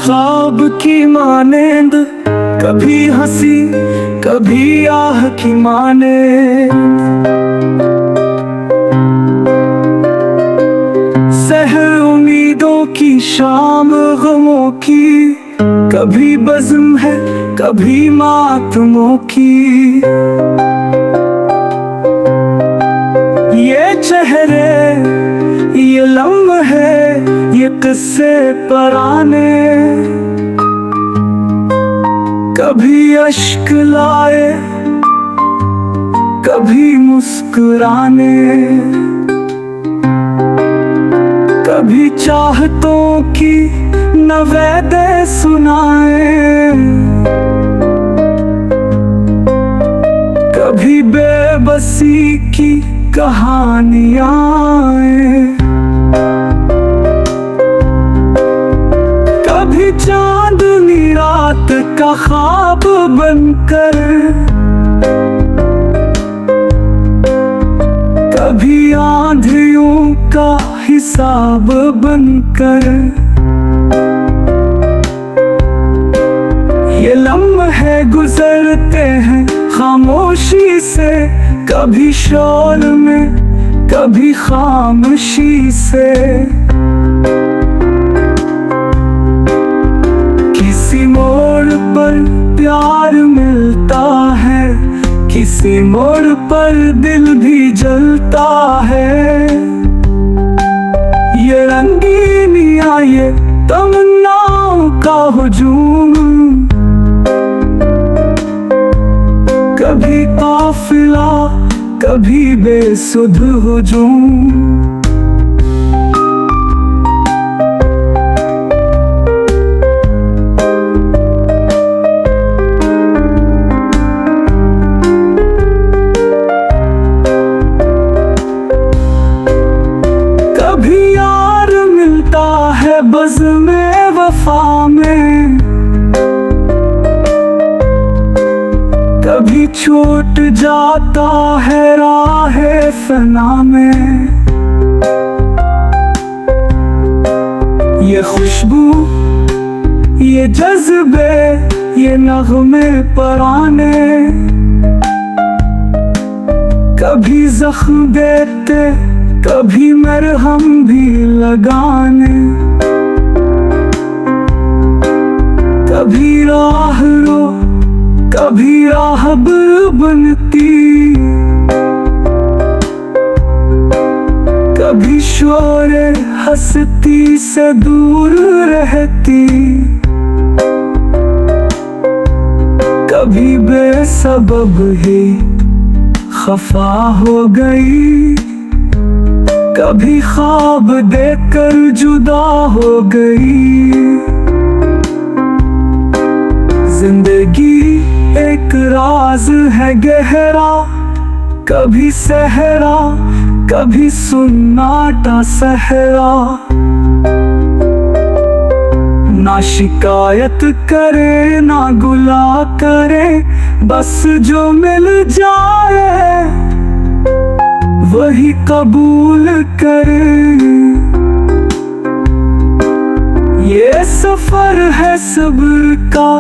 ख्वाब की मानेंद, कभी हंसी कभी आह की माने। सहर उम्मीदों की शाम गमों की, कभी बज़्म है कभी मातमों की। ये चेहरे ये लम्हे ये किस्से पुराने, कभी अश्क लाए कभी मुस्कुराने। कभी चाहतों की नवेदे सुनाए, कभी बेबसी की कहानियां। कभी चांदनी रात का ख्वाब बनकर, कभी आंधियों का हिसाब बनकर। ये लम्हे गुजरते हैं खामोशी से, कभी शोर में कभी खामोशी से। किसी मोड़ पर प्यार मिलता है, किसी मोड़ पर दिल भी जलता है। ये रंगीनियां ये तमन्नाओं का हुजूम, कभी काफिला कभी बेसुध हुजूम। कभी यार मिलता है बज़्म-ए वफा में, कभी छूट जाता है राहे फना में। ये खुशबू ये जज्बे ये नगमे पुराने, कभी जख्म देते कभी मरहम भी लगाने। कभी राह रो कभी राहबर बनती, कभी शोरे हंसती से दूर रहती। कभी बेसबब ही खफा हो गई, कभी ख्वाब देखकर जुदा हो गई। जिंदगी एक राज है गहरा, कभी सहरा कभी सुन्नाटा सहरा। ना शिकायत करे ना गुला करे, बस जो मिल जाए वही कबूल करे। ये सफर है सब्र का